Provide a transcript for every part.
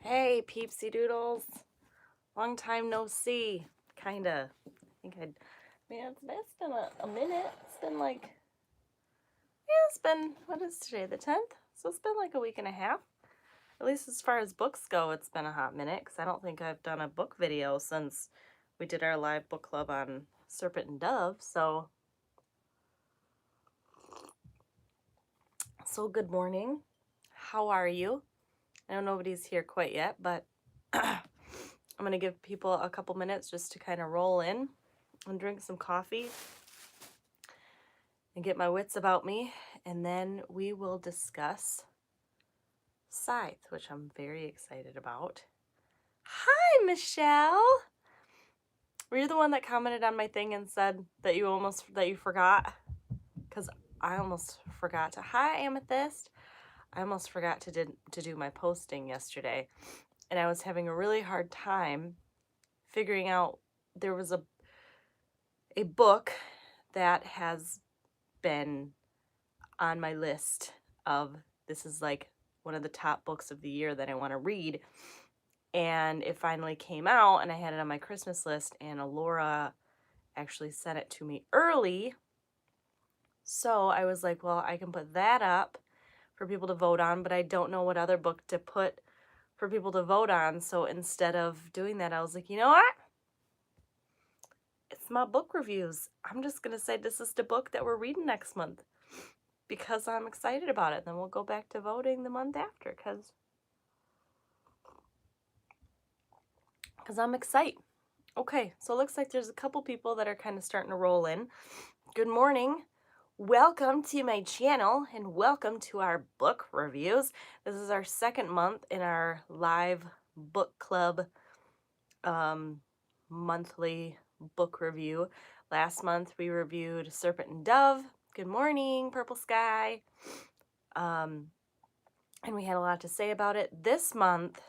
Hey, peepsy doodles. Long time no see. Kinda. Man, it's been a minute. It's been what is today, the 10th? So it's been like a week and a half. At least as far as books go, it's been a hot minute because I don't think I've done a book video since we did our live book club on Serpent and Dove. So good morning. How are you? I know nobody's here quite yet, but I'm going to give people a couple minutes just to kind of roll in and drink some coffee and get my wits about me, and then we will discuss Scythe, which I'm very excited about. Hi, Michelle! Were you the one that commented on my thing and said that you forgot? Because I almost forgot to. Hi, Amethyst! I almost forgot to do my posting yesterday, and I was having a really hard time figuring out. There was a book that has been on my list of, this is like one of the top books of the year that I want to read, and it finally came out and I had it on my Christmas list, and Alora actually sent it to me early, so I was like, well, I can put that up for people to vote on, but I don't know what other book to put for people to vote on. So instead of doing that, I was like, you know what, it's my book reviews. I'm just gonna say this is the book that we're reading next month because I'm excited about it. Then we'll go back to voting the month after because I'm excited. Okay, so it looks like there's a couple people that are kind of starting to roll in. Good morning. Welcome to my channel and welcome to our book reviews. This is our second month in our live book club monthly book review. Last month we reviewed Serpent and Dove. Good morning, Purple Sky. And we had a lot to say about it. This month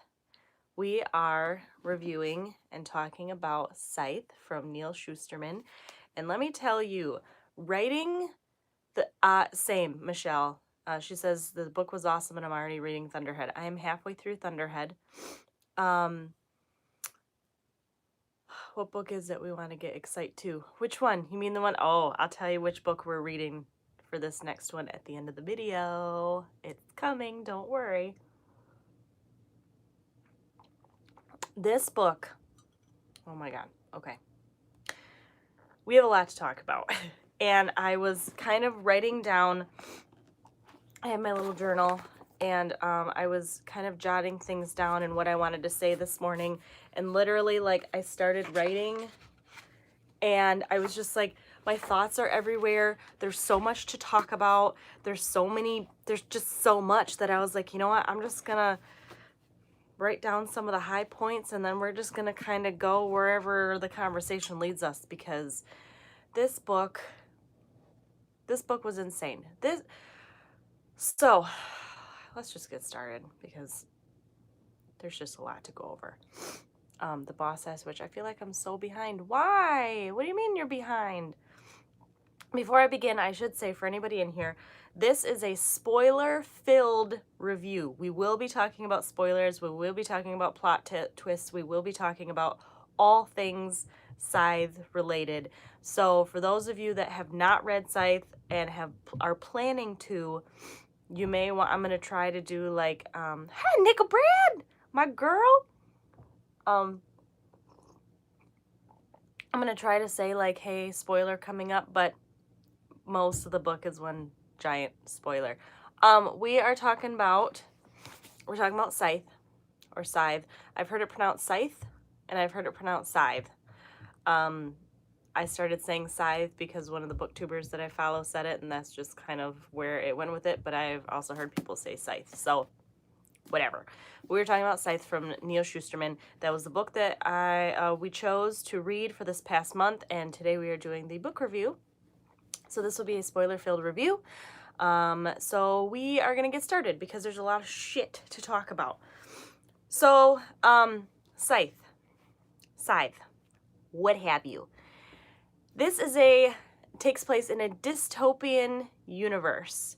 we are reviewing and talking about Scythe from Neal Shusterman. And let me tell you, writing the same, Michelle. She says the book was awesome and I'm already reading Thunderhead. I am halfway through Thunderhead. What book is it we want to get excited to? Which one? You mean the one? Oh, I'll tell you which book we're reading for this next one at the end of the video. It's coming, don't worry. This book, oh my god, okay. We have a lot to talk about. And I was kind of writing down, I have my little journal, and I was kind of jotting things down and what I wanted to say this morning. And literally, like, I started writing, and I was just like, my thoughts are everywhere. There's so much to talk about. There's just so much that I was like, you know what? I'm just gonna write down some of the high points, and then we're just gonna kind of go wherever the conversation leads us, because this book was insane. So let's just get started because there's just a lot to go over. The Boss Ass Witch. I feel like I'm so behind. Why? What do you mean you're behind? Before I begin, I should say, for anybody in here, this is a spoiler-filled review. We will be talking about spoilers. We will be talking about plot twists. We will be talking about all things Scythe related. So for those of you that have not read Scythe and are planning to, you may want, I'm going to try to do like, hi, Nickel Brad, my girl. I'm going to try to say like, hey, spoiler coming up, but most of the book is one giant spoiler. We're talking about Scythe, or Scythe. I've heard it pronounced Scythe, and I've heard it pronounced Scythe. I started saying Scythe because one of the booktubers that I follow said it, and that's just kind of where it went with it, but I've also heard people say Scythe, so whatever. We were talking about Scythe from Neal Shusterman. That was the book that we chose to read for this past month, and today we are doing the book review. So this will be a spoiler-filled review. So we are going to get started because there's a lot of shit to talk about. So, Scythe, what have you. This takes place in a dystopian universe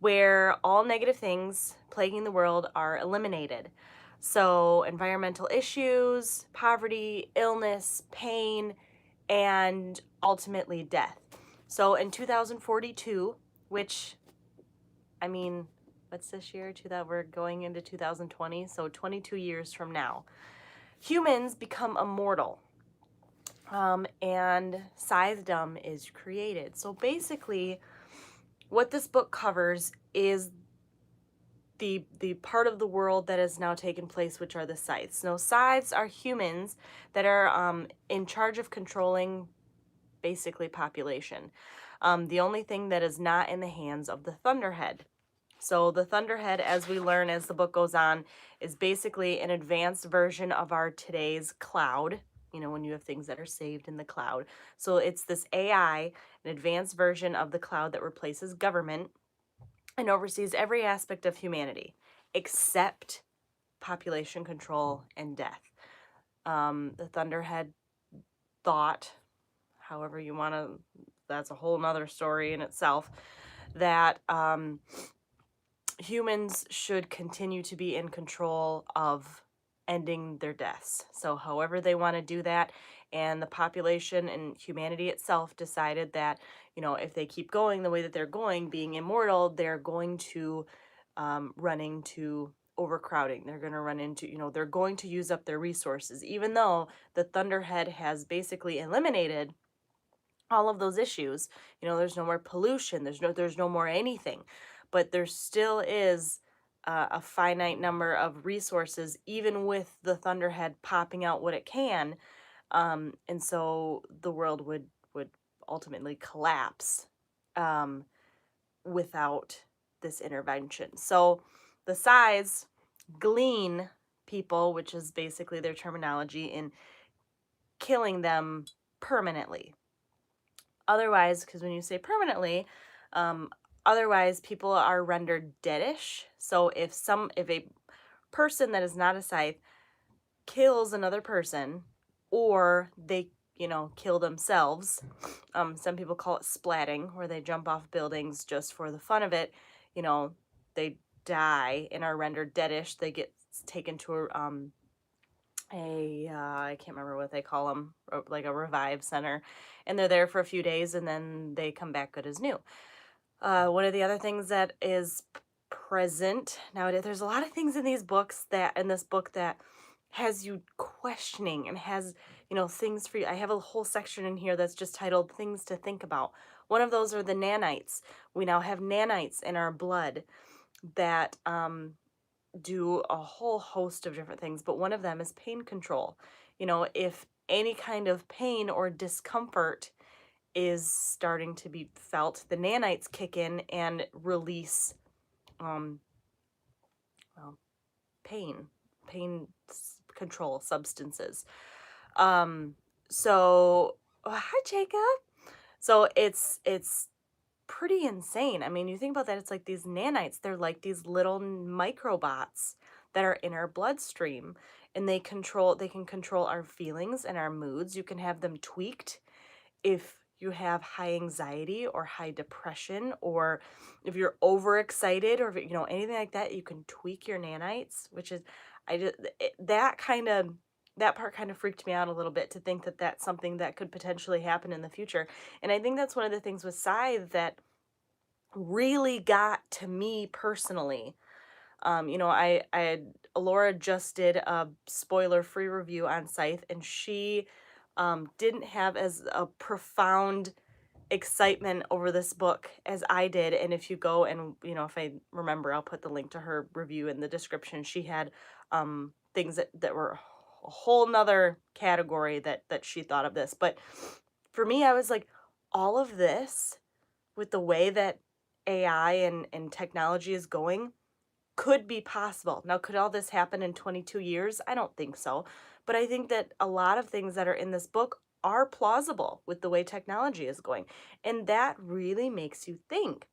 where all negative things plaguing the world are eliminated. So environmental issues, poverty, illness, pain, and ultimately death. So in 2042, which, I mean, what's this year? We're going into 2020, so 22 years from now, humans become immortal. And Scythedom is created. So basically, what this book covers is the part of the world that has now taken place, which are the Scythes. Now, Scythes are humans that are in charge of controlling basically population. The only thing that is not in the hands of the Thunderhead. So the Thunderhead, as we learn as the book goes on, is basically an advanced version of our today's cloud. You know, when you have things that are saved in the cloud. So it's this AI, an advanced version of the cloud that replaces government and oversees every aspect of humanity except population control and death. The Thunderhead thought, however you want to, that's a whole nother story in itself, that humans should continue to be in control of ending their deaths. So however they want to do that, and the population and humanity itself decided that, you know, if they keep going the way that they're going, being immortal, they're going to run into overcrowding. They're going to run into, you know, they're going to use up their resources, even though the Thunderhead has basically eliminated all of those issues. You know, there's no more pollution, there's no more anything, but there still is a finite number of resources, even with the Thunderhead popping out what it can. And so the world would ultimately collapse without this intervention. So the Scythes glean people, which is basically their terminology, in killing them permanently. Otherwise, because when you say permanently, otherwise people are rendered deadish. So if a person that is not a Scythe kills another person, or they, you know, kill themselves, some people call it splatting, where they jump off buildings just for the fun of it, you know, they die and are rendered deadish. They get taken to I can't remember what they call them, like a revive center, and they're there for a few days and then they come back good as new. One of the other things that is present nowadays, there's a lot of things in this book that has you questioning and has, you know, things for you. I have a whole section in here that's just titled things to think about. One of those are the nanites. We now have nanites in our blood that do a whole host of different things, but one of them is pain control. You know, if any kind of pain or discomfort is starting to be felt, the nanites kick in and release um well, pain control substances. So hi Jacob. So it's pretty insane. I mean, you think about that, it's like these nanites, they're like these little microbots that are in our bloodstream, and they can control our feelings and our moods. You can have them tweaked if you have high anxiety or high depression, or if you're overexcited, or if, you know, anything like that, you can tweak your nanites, which is, that part kind of freaked me out a little bit, to think that that's something that could potentially happen in the future. And I think that's one of the things with Scythe that really got to me personally. You know, Laura just did a spoiler-free review on Scythe, and she didn't have as a profound excitement over this book as I did. And if you go and, you know, if I remember, I'll put the link to her review in the description. She had things that were a whole nother category that she thought of this. But for me, I was like, all of this, with the way that AI and technology is going, could be possible. Now, could all this happen in 22 years? I don't think so. But I think that a lot of things that are in this book are plausible with the way technology is going. And that really makes you think.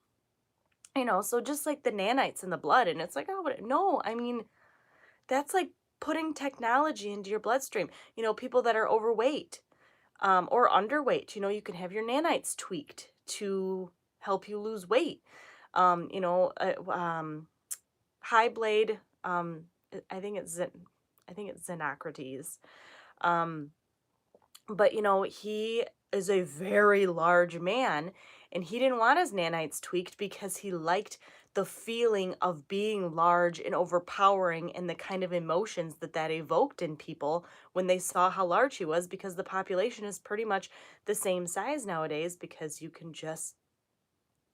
You know, so just like the nanites in the blood, and it's like, oh, but no, I mean, that's like putting technology into your bloodstream. You know, people that are overweight or underweight, you know, you can have your nanites tweaked to help you lose weight. You know, high blade I think it's Xenocrates. Um, but you know, he is a very large man, and he didn't want his nanites tweaked because he liked the feeling of being large and overpowering and the kind of emotions that that evoked in people when they saw how large he was, because the population is pretty much the same size nowadays because you can just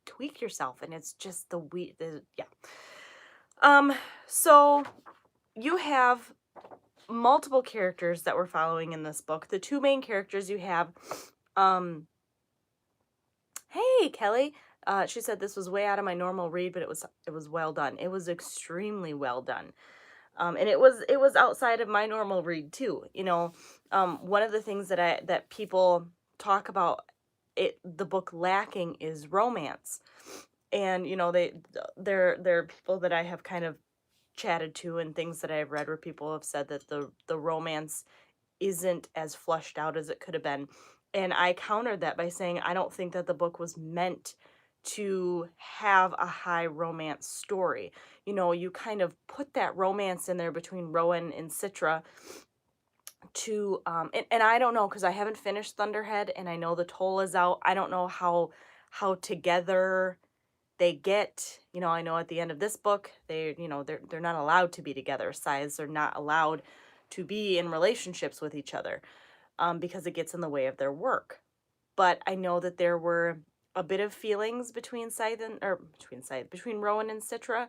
tweak yourself, and it's just yeah. So you have multiple characters that we're following in this book. The two main characters you have, hey Kelly, she said this was way out of my normal read, but it was well done. It was extremely well done. And it was outside of my normal read too. You know, one of the things that people talk about the book lacking is romance. And you know, there are people that I have kind of chatted to and things that I've read where people have said that the romance isn't as fleshed out as it could have been. And I countered that by saying I don't think that the book was meant to have a high romance story. You know, you kind of put that romance in there between Rowan and Citra to and I don't know, because I haven't finished Thunderhead and I know the toll is out. I don't know how together they get. You know, I know at the end of this book they're not allowed to be together. Scythes are not allowed to be in relationships with each other because it gets in the way of their work. But I know that there were a bit of feelings between between Rowan and Citra,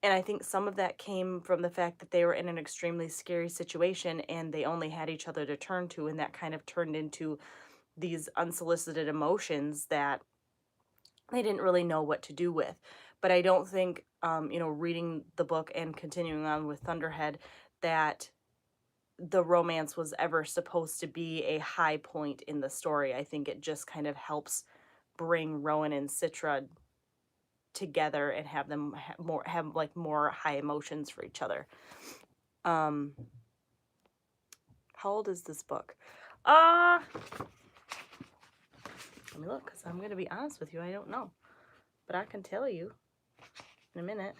and I think some of that came from the fact that they were in an extremely scary situation and they only had each other to turn to, and that kind of turned into these unsolicited emotions that they didn't really know what to do with. But I don't think, reading the book and continuing on with Thunderhead, that the romance was ever supposed to be a high point in the story. I think it just kind of helps bring Rowan and Citra together and have them have like more high emotions for each other. How old is this book? Let me look, because I'm going to be honest with you, I don't know. But I can tell you in a minute.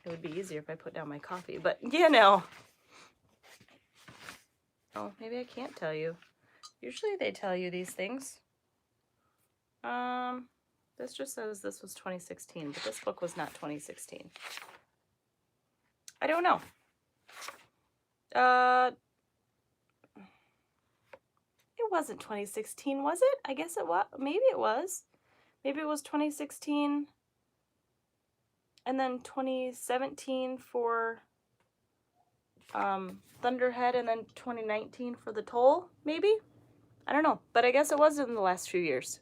It would be easier if I put down my coffee, but you know. Oh, maybe I can't tell you. Usually they tell you these things. This just says this was 2016, but this book was not 2016. I don't know. It wasn't 2016, was it? I guess it was. Maybe it was. Maybe it was 2016 and then 2017 for Thunderhead, and then 2019 for the toll, maybe? I don't know, but I guess it was in the last few years.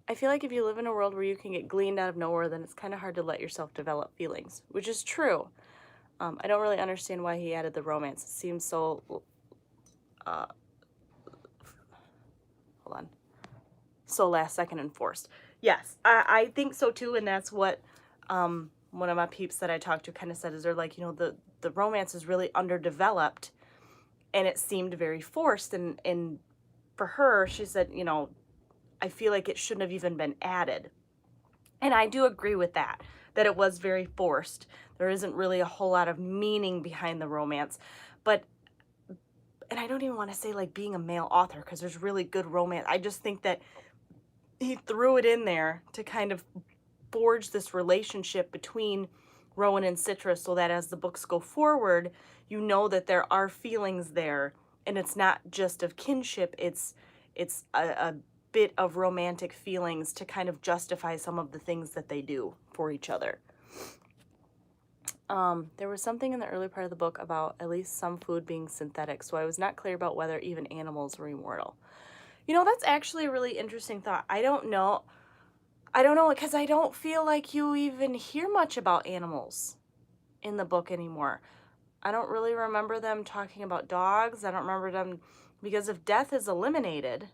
I feel like if you live in a world where you can get gleaned out of nowhere, then it's kind of hard to let yourself develop feelings, which is true. I don't really understand why he added the romance. It seems so, hold on, so last second and forced. Yes, I think so too, and that's what one of my peeps that I talked to kind of said, is they're like, the romance is really underdeveloped, and it seemed very forced, and for her, she said, I feel like it shouldn't have even been added. And I do agree with that it was very forced. There isn't really a whole lot of meaning behind the romance. And I don't even want to say like being a male author, because there's really good romance. I just think that he threw it in there to kind of forge this relationship between Rowan and Citra, so that as the books go forward, you know that there are feelings there, and it's not just of kinship, it's a bit of romantic feelings to kind of justify some of the things that they do for each other. There was something in the early part of the book about at least some food being synthetic, so I was not clear about whether even animals were immortal. That's actually a really interesting thought. I don't know, because I don't feel like you even hear much about animals in the book anymore. I don't really remember them talking about dogs. I don't remember them, because if death is eliminated,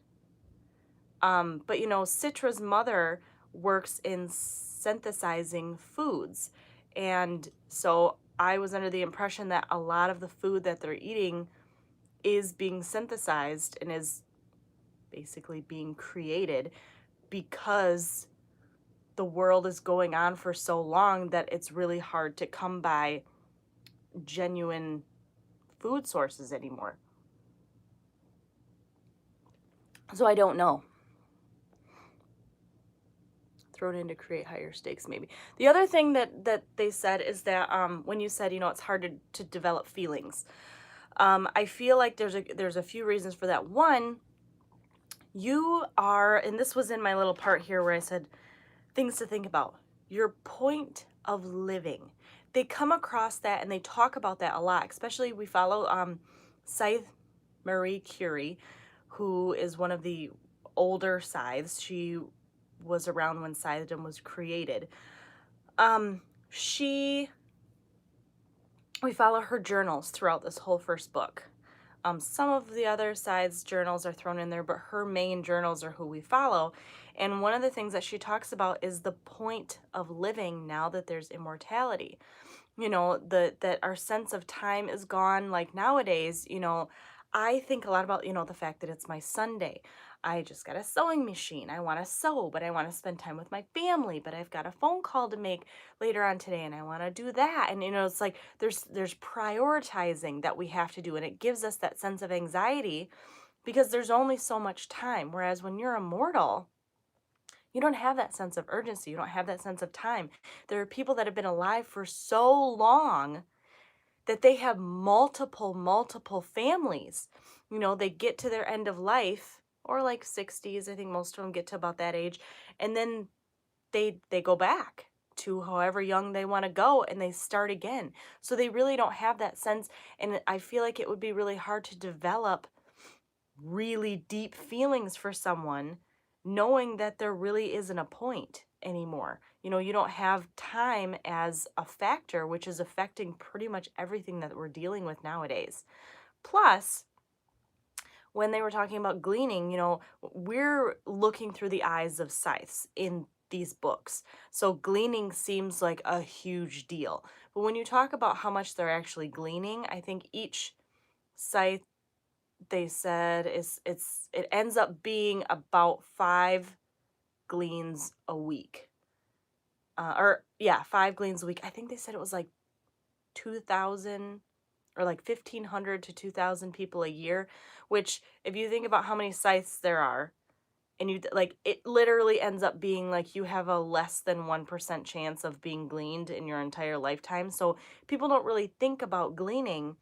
but Citra's mother works in synthesizing foods, and so I was under the impression that a lot of the food that they're eating is being synthesized and is basically being created because the world is going on for so long that it's really hard to come by genuine food sources anymore. So I don't know. Thrown in to create higher stakes, maybe. The other thing that they said is that when you said, it's hard to develop feelings, I feel like there's a few reasons for that. One, you are, and this was in my little part here where I said things to think about. Your point of living. They come across that and they talk about that a lot. Especially we follow Scythe Marie Curie, who is one of the older Scythes. She was around when Scythedom was created. We follow her journals throughout this whole first book. Some of the other sides' journals are thrown in there, but her main journals are who we follow. And one of the things that she talks about is the point of living now that there's immortality. That our sense of time is gone. Like nowadays, I think a lot about, the fact that it's my Sunday. I just got a sewing machine. I want to sew, but I want to spend time with my family, but I've got a phone call to make later on today and I want to do that. And it's like there's prioritizing that we have to do, and it gives us that sense of anxiety because there's only so much time. Whereas when you're immortal, you don't have that sense of urgency. You don't have that sense of time. There are people that have been alive for so long that they have multiple families. They get to their end of life, or like 60s. I think most of them get to about that age. And then they go back to however young they want to go and they start again. So they really don't have that sense. And I feel like it would be really hard to develop really deep feelings for someone knowing that there really isn't a point anymore. You don't have time as a factor, which is affecting pretty much everything that we're dealing with nowadays. Plus, when they were talking about gleaning, we're looking through the eyes of scythes in these books. So gleaning seems like a huge deal. But when you talk about how much they're actually gleaning, I think each scythe, they said, it ends up being about 5 gleans a week. 5 gleans a week. I think they said it was like 2,000 or like 1,500 to 2,000 people a year, which if you think about how many scythes there are, and it literally ends up being like you have a less than 1% chance of being gleaned in your entire lifetime. So people don't really think about gleaning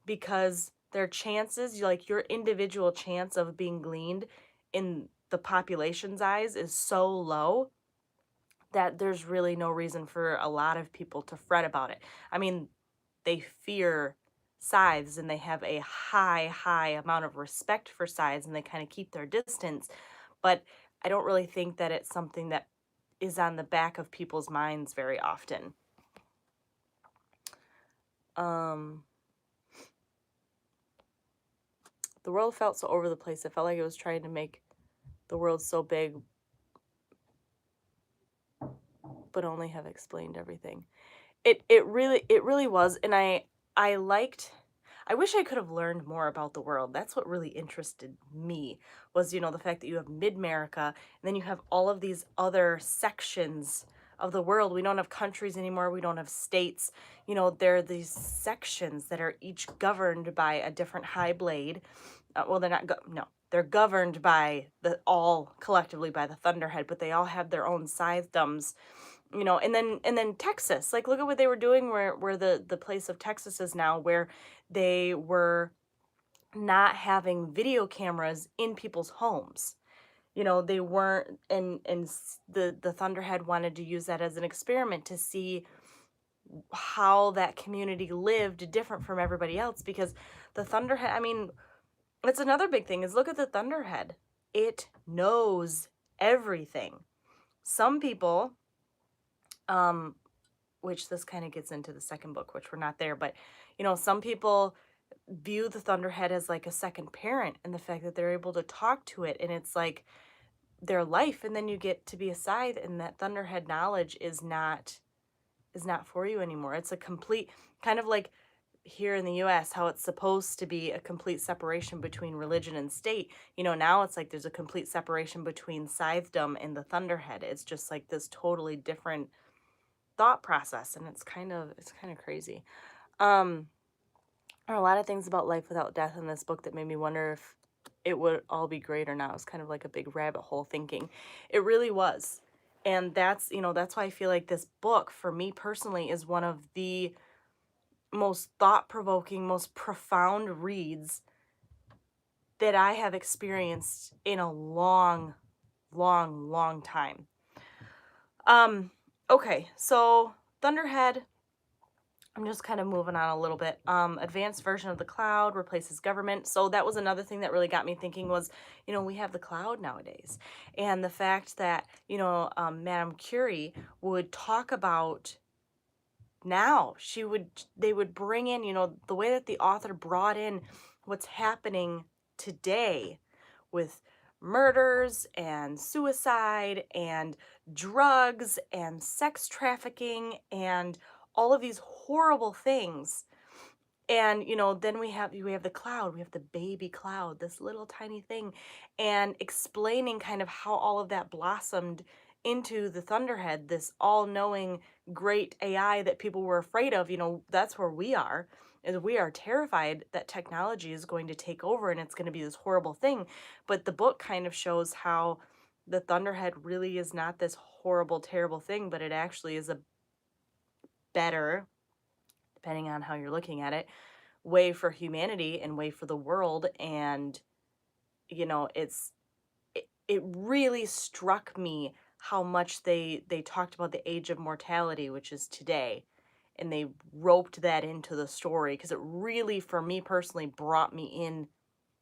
because their chances, your individual chance of being gleaned in the population's eyes is so low that there's really no reason for a lot of people to fret about it. I mean, they fear scythes and they have a high amount of respect for scythes and they kind of keep their distance. But I don't really think that it's something that is on the back of people's minds very often. The world felt so over the place. It felt like it was trying to make the world so big, but only have explained everything. It really was, and I wish I could have learned more about the world. That's what really interested me was, the fact that you have Mid-America and then you have all of these other sections of the world. We don't have countries anymore. We don't have states. There are these sections that are each governed by a different high blade. Well, they're not, no, they're governed by all collectively by the Thunderhead, but they all have their own scythedoms. And then Texas, like look at what they were doing where the place of Texas is now, where they were not having video cameras in people's homes. They weren't, and the Thunderhead wanted to use that as an experiment to see how that community lived different from everybody else, because the Thunderhead, I mean, that's another big thing is look at the Thunderhead. It knows everything. Some people, which this kind of gets into the second book, which we're not there, but some people view the Thunderhead as like a second parent, and the fact that they're able to talk to it and it's like their life. And then you get to be a scythe and that Thunderhead knowledge is not for you anymore. It's a complete kind of like here in the US, how it's supposed to be a complete separation between religion and state. You know, now it's like there's a complete separation between Scythedom and the Thunderhead. It's just like this totally different thought process, and it's kind of crazy. There are a lot of things about life without death in this book that made me wonder if it would all be great or not. It was kind of like a big rabbit hole thinking. It really was. And that's, you know, that's why I feel like this book, for me personally, is one of the most thought-provoking, most profound reads that I have experienced in a long, long, long time. Okay, so Thunderhead, I'm just kind of moving on a little bit. Advanced version of the cloud replaces government. So that was another thing that really got me thinking was, you know, we have the cloud nowadays. And the fact that, you know, Madame Curie would talk about now, they would bring in, you know, the way that the author brought in what's happening today with murders and suicide and drugs and sex trafficking and all of these horrible things. And, you know, then we have the cloud, we have the baby cloud, this little tiny thing, and explaining kind of how all of that blossomed into the Thunderhead, this all-knowing great AI that people were afraid of. You know, that's where we are, is we are terrified that technology is going to take over and it's going to be this horrible thing. But the book kind of shows how the Thunderhead really is not this horrible, terrible thing, but it actually is a better, depending on how you're looking at it, way for humanity and way for the world. And, you know, it really struck me how much they talked about the age of mortality, which is today, and they roped that into the story because it really, for me personally, brought me in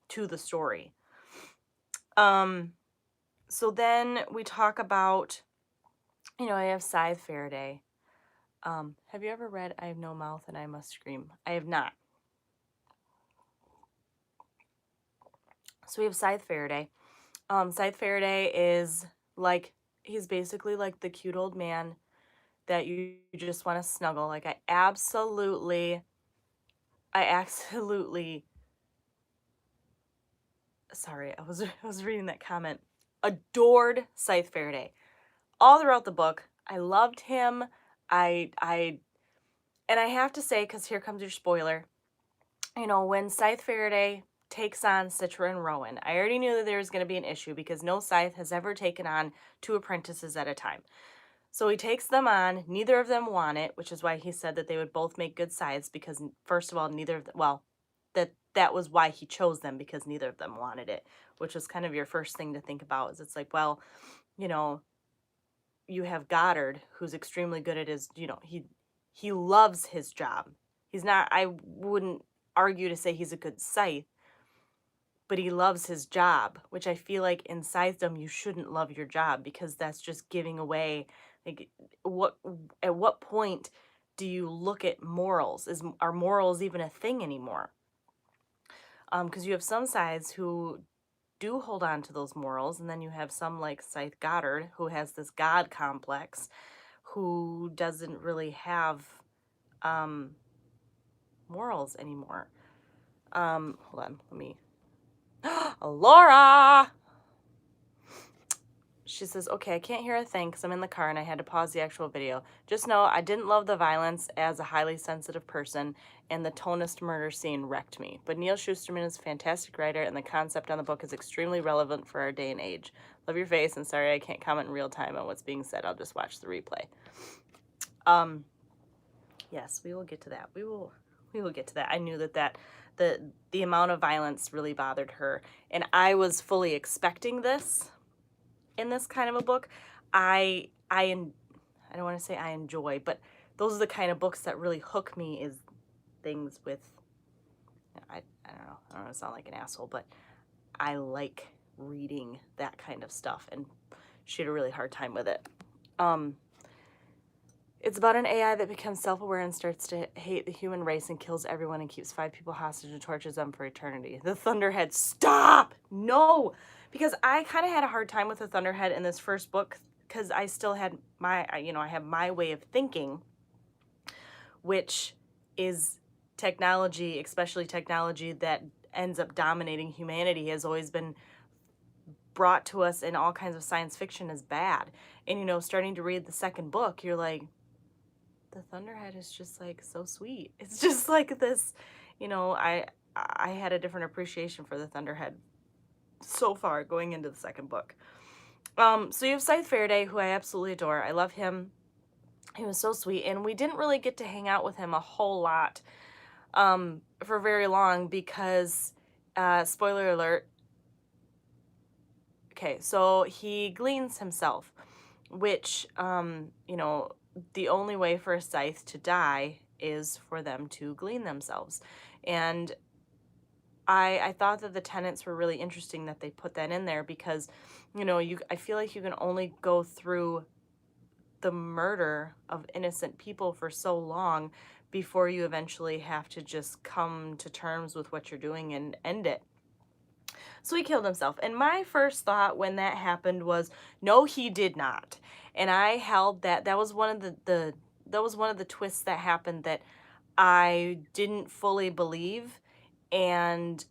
to the story. So then we talk about, you know, I have Scythe Faraday. Have you ever read I Have No Mouth and I Must Scream? I have not. So we have Scythe Faraday. Scythe Faraday is like, he's basically like the cute old man that you just want to snuggle. Like, I absolutely, sorry, I was reading that comment. Adored Scythe Faraday. All throughout the book, I loved him. And I have to say, because here comes your spoiler, you know, when Scythe Faraday takes on Citra and Rowan, I already knew that there was going to be an issue because no Scythe has ever taken on 2 apprentices at a time. So he takes them on, neither of them want it, which is why he said that they would both make good scythes because, first of all, neither of them, well, that was why he chose them, because neither of them wanted it, which was kind of your first thing to think about, is it's like, well, you know, you have Goddard, who's extremely good at his, you know, he loves his job. He's not, I wouldn't argue to say he's a good scythe, but he loves his job, which I feel like in Scythedom you shouldn't love your job because that's just giving away. Like, at what point do you look at morals? Are morals even a thing anymore? Because you have some scythes who do hold on to those morals, and then you have some like Scythe Goddard who has this god complex, who doesn't really have morals anymore. Hold on, let me. Laura! She says, okay, I can't hear a thing because I'm in the car and I had to pause the actual video. Just know I didn't love the violence as a highly sensitive person, and the Tonist murder scene wrecked me. But Neil Shusterman is a fantastic writer, and the concept on the book is extremely relevant for our day and age. Love your face, and sorry I can't comment in real time on what's being said. I'll just watch the replay. Yes, we will get to that. We will get to that. I knew that the amount of violence really bothered her, and I was fully expecting this. In this kind of a book, I don't want to say I enjoy, but those are the kind of books that really hook me, is things with, I don't know, I don't want to sound like an asshole, but I like reading that kind of stuff, and she had a really hard time with it. It's about an AI that becomes self-aware and starts to hate the human race and kills everyone and keeps 5 people hostage and tortures them for eternity. The Thunderhead, stop! No! Because I kind of had a hard time with the Thunderhead in this first book because I still had I have my way of thinking, which is technology, especially technology that ends up dominating humanity, has always been brought to us in all kinds of science fiction as bad. And, you know, starting to read the second book, you're like, the Thunderhead is just like so sweet. It's just like this, you know, I had a different appreciation for the Thunderhead so far going into the second book. So you have Scythe Faraday, who I absolutely adore. I love him. He was so sweet, and we didn't really get to hang out with him a whole lot for very long because, spoiler alert, okay, so he gleans himself, which, you know, the only way for a Scythe to die is for them to glean themselves. And I thought that the tenets were really interesting that they put that in there because, you know, I feel like you can only go through the murder of innocent people for so long before you eventually have to just come to terms with what you're doing and end it. So he killed himself. And my first thought when that happened was, no, he did not. And I held that was one of the twists that happened that I didn't fully believe. And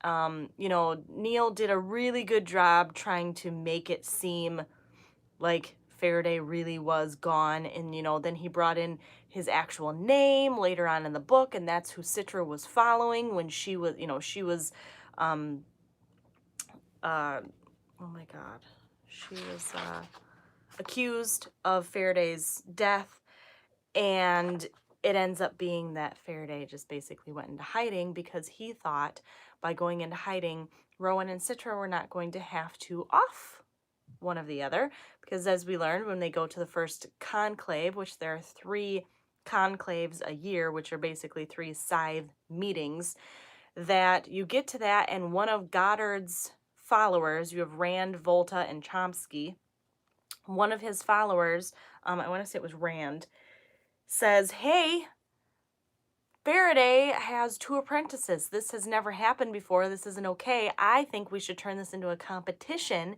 you know, Neil did a really good job trying to make it seem like Faraday really was gone. And, you know, then he brought in his actual name later on in the book, and that's who Citra was following when she was, you know, she was, oh my God, she was accused of Faraday's death, and it ends up being that Faraday just basically went into hiding because he thought by going into hiding, Rowan and Citra were not going to have to off one of the other, because as we learned when they go to the first conclave, which there are 3 conclaves a year, which are basically 3 Scythe meetings, that you get to that and one of Goddard's followers, you have Rand, Volta, and Chomsky, one of his followers, I want to say it was Rand, says, hey, Faraday has 2 apprentices. This has never happened before. This isn't okay. I think we should turn this into a competition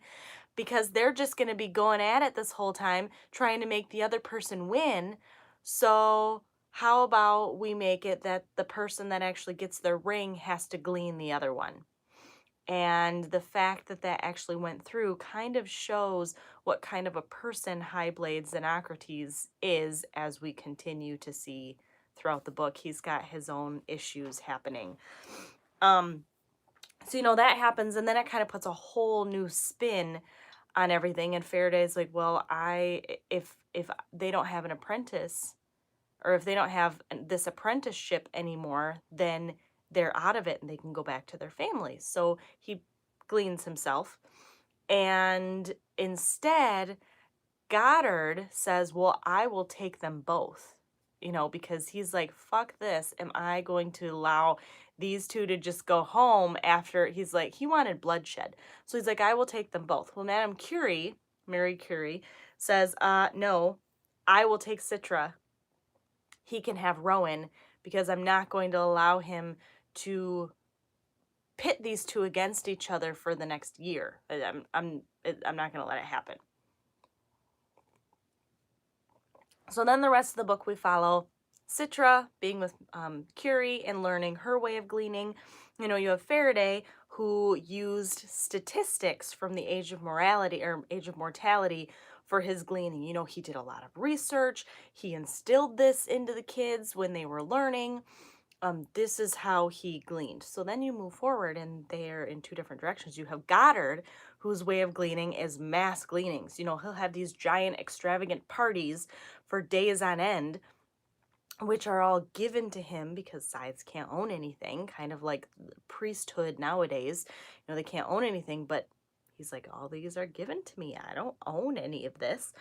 because they're just going to be going at it this whole time trying to make the other person win. So how about we make it that the person that actually gets their ring has to glean the other one? And the fact that that actually went through kind of shows what kind of a person Highblade Xenocrates is as we continue to see throughout the book. He's got his own issues happening. So, you know, that happens, and then it kind of puts a whole new spin on everything. And Faraday's like, well, if they don't have an apprentice, or if they don't have this apprenticeship anymore, then they're out of it and they can go back to their families. So he gleans himself, and instead Goddard says, well, I will take them both, you know, because he's like, fuck this. Am I going to allow these 2 to just go home after? He's like, he wanted bloodshed. So he's like, I will take them both. Well, Madame Curie, Mary Curie, says, no, I will take Citra. He can have Rowan because I'm not going to allow him to pit these 2 against each other for the next year. I'm not going to let it happen. So then the rest of the book we follow Citra being with Curie and learning her way of gleaning. You know, you have Faraday, who used statistics from the Age of Morality or Age of Mortality for his gleaning. You know, he did a lot of research. He instilled this into the kids when they were learning. This is how he gleaned. So then you move forward and they're in 2 different directions. You have Goddard, whose way of gleaning is mass gleanings. You know, he'll have these giant extravagant parties for days on end, which are all given to him because Scythes can't own anything, kind of like the priesthood nowadays. You know, they can't own anything, but he's like, all these are given to me. I don't own any of this.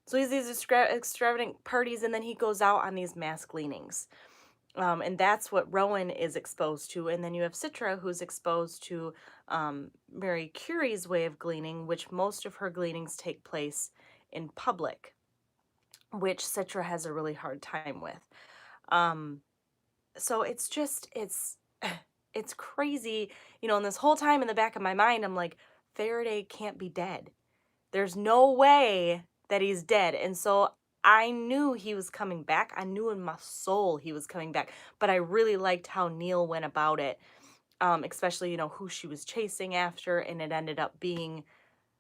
So he's these extravagant parties, and then he goes out on these mass gleanings. And that's what Rowan is exposed to. And then you have Citra, who's exposed to Mary Curie's way of gleaning, which most of her gleanings take place in public, which Citra has a really hard time with. So it's just, it's crazy. You know, and this whole time in the back of my mind, I'm like, Faraday can't be dead. There's no way that he's dead. And so I knew he was coming back. I knew in my soul he was coming back, but I really liked how Neil went about it. Especially, you know, who she was chasing after, and it ended up being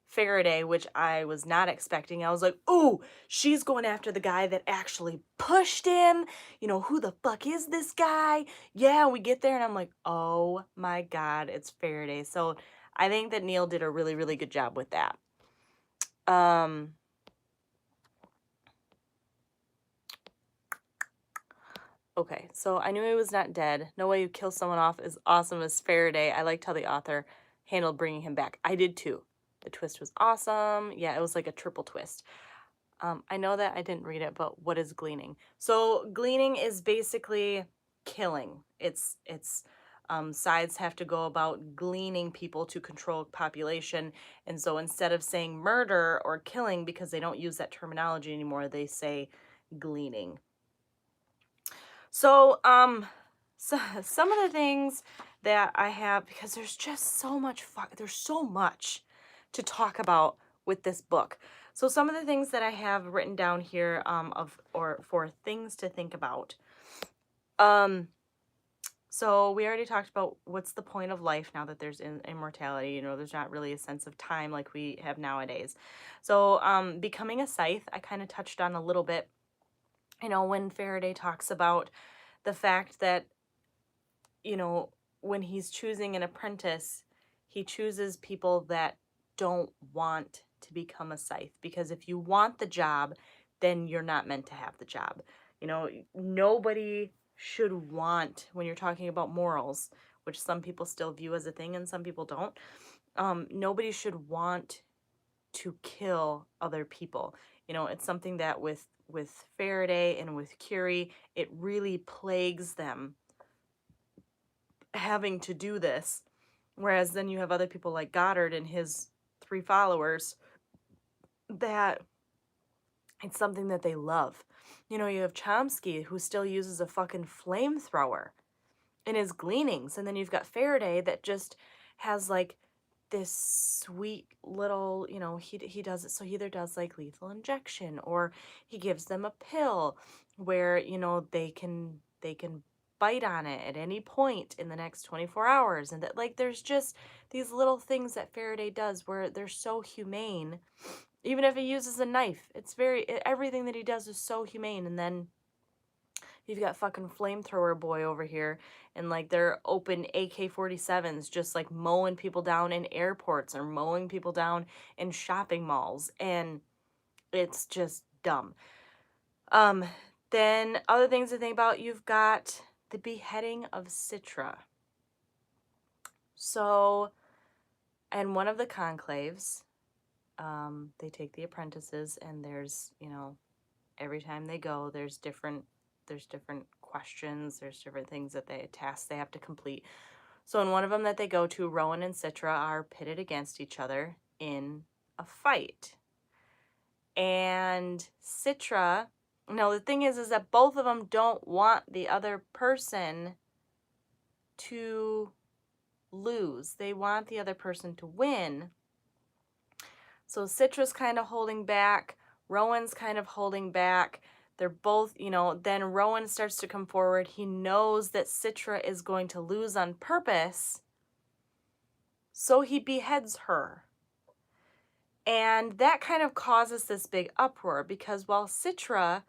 Faraday, which I was not expecting. I was like, "Ooh, she's going after the guy that actually pushed him. You know, who the fuck is this guy?" Yeah, we get there and I'm like, "Oh my God, it's Faraday." So I think that Neil did a really, really good job with that. Okay, so I knew he was not dead. No way you kill someone off as awesome as Faraday. I liked how the author handled bringing him back. I did too. The twist was awesome. Yeah, it was like a triple twist. I know that I didn't read it, but what is gleaning? So gleaning is basically killing. Scythes have to go about gleaning people to control population. And so instead of saying murder or killing, because they don't use that terminology anymore, they say gleaning. So, some of the things that I have, because there's just so much there's so much to talk about with this book. So some of the things that I have written down here, for things to think about. So we already talked about what's the point of life now that there's immortality. You know, there's not really a sense of time like we have nowadays. So, becoming a scythe, I kind of touched on a little bit. You know, when Faraday talks about the fact that, you know, when he's choosing an apprentice, he chooses people that don't want to become a scythe, because if you want the job, then you're not meant to have the job. You know, nobody should want, when you're talking about morals, which some people still view as a thing and some people don't, nobody should want to kill other people. You know, it's something that with Faraday and with Curie, it really plagues them having to do this. Whereas then you have other people like Goddard and his 3 followers that it's something that they love. You know, you have Chomsky, who still uses a fucking flamethrower in his gleanings. And then you've got Faraday that just has like this sweet little, you know, he does it. So he either does like lethal injection, or he gives them a pill where, you know, they can bite on it at any point in the next 24 hours. And that, like, there's just these little things that Faraday does where they're so humane. Even if he uses a knife, everything that he does is so humane. And then you've got fucking flamethrower boy over here, and like they're open AK-47s just like mowing people down in airports or mowing people down in shopping malls, and it's just dumb. Then other things to think about, you've got the beheading of Citra. So, and one of the conclaves, they take the apprentices, and there's, you know, every time they go, there's different questions, there's different things that tasks they have to complete. So in one of them that they go to, Rowan and Citra are pitted against each other in a fight. And Citra, no, the thing is that both of them don't want the other person to lose. They want the other person to win. So Citra's kind of holding back, Rowan's kind of holding back. They're both, you know, then Rowan starts to come forward. He knows that Citra is going to lose on purpose, so he beheads her. And that kind of causes this big uproar, because while Citra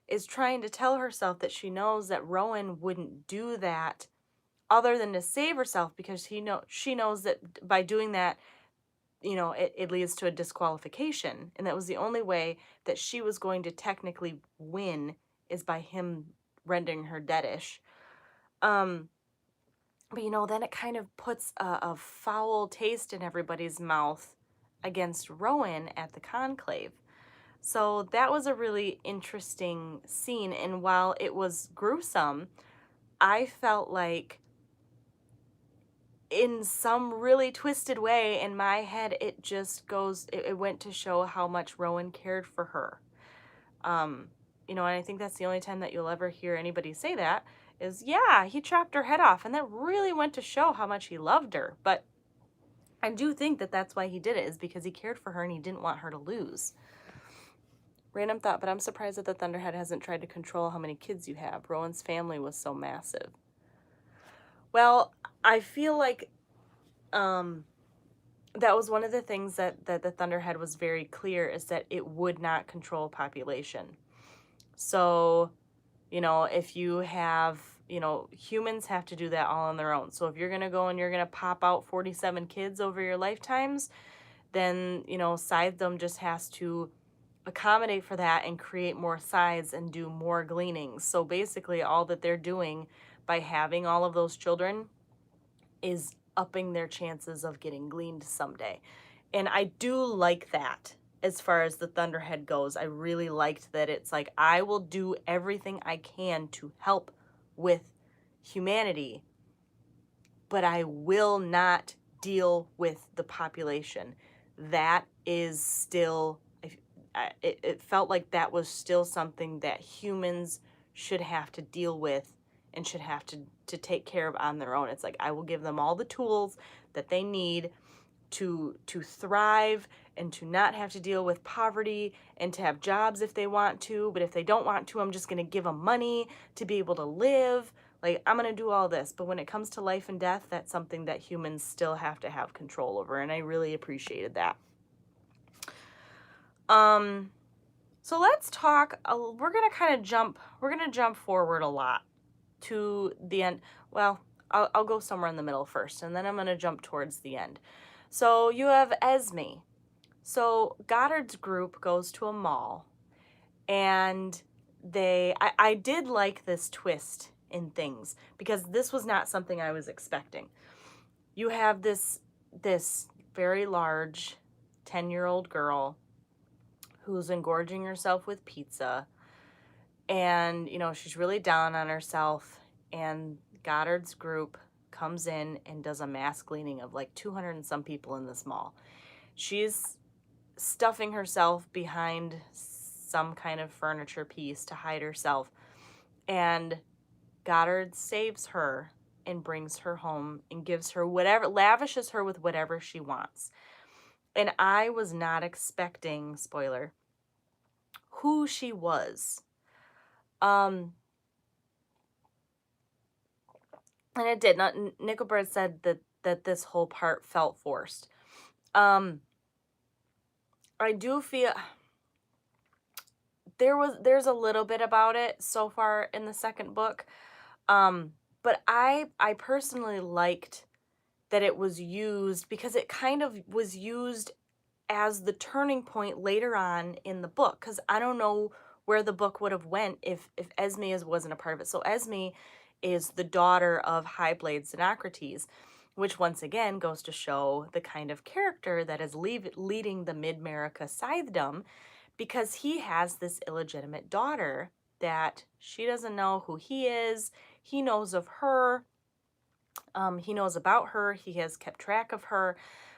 is trying to tell herself that she knows that Rowan wouldn't do that other than to save herself, because she knows that by doing that, you know, it leads to a disqualification. And that was the only way that she was going to technically win, is by him rendering her deadish. But, you know, then it kind of puts a foul taste in everybody's mouth against Rowan at the conclave. So that was a really interesting scene. And while it was gruesome, I felt like in some really twisted way in my head, it just goes, it went to show how much Rowan cared for her. You know, and I think that's the only time that you'll ever hear anybody say that is, yeah, he chopped her head off. And that really went to show how much he loved her. But I do think that that's why he did it, is because he cared for her and he didn't want her to lose. Random thought, but I'm surprised that the Thunderhead hasn't tried to control how many kids you have. Rowan's family was so massive. Well, I feel like that was one of the things that the Thunderhead was very clear, is that it would not control population. So, if you have, humans have to do that all on their own. So if you're going to go and you're going to pop out 47 kids over your lifetimes, then, Scythedom just has to accommodate for that and create more scythes and do more gleanings. So basically all that they're doing by having all of those children is upping their chances of getting gleaned someday. And I do like that. As far as the Thunderhead goes, I really liked that it's like, I will do everything I can to help with humanity, but I will not deal with the population. That is still, it felt like that was still something that humans should have to deal with and should have to take care of on their own. It's like, I will give them all the tools that they need to thrive and to not have to deal with poverty and to have jobs if they want to. But if they don't want to, I'm just going to give them money to be able to live. Like, I'm going to do all this. But when it comes to life and death, that's something that humans still have to have control over. And I really appreciated that. So let's talk, we're going to jump forward a lot to the end. Well, I'll go somewhere in the middle first, and then I'm going to jump towards the end. So you have Esme. So Goddard's group goes to a mall, and I did like this twist in things, because this was not something I was expecting. You have this very large 10-year-old girl who's engorging herself with pizza, and she's really down on herself, and Goddard's group comes in and does a mass cleaning of like 200 and some people in this mall. She's stuffing herself behind some kind of furniture piece to hide herself, and Goddard saves her and brings her home and gives her whatever, lavishes her with whatever she wants. And I was not expecting, spoiler, who she was. And it did not. Nickelbird said that this whole part felt forced. I do feel there's a little bit about it so far in the second book. But I personally liked that it was used, because it kind of was used as the turning point later on in the book, because I don't know where the book would have went if Esme wasn't a part of it. So Esme is the daughter of Highblade Xenocrates, which once again goes to show the kind of character that is leading the Mid-America Scythedom, because he has this illegitimate daughter that she doesn't know who he is. He knows of her. He knows about her. He has kept track of her,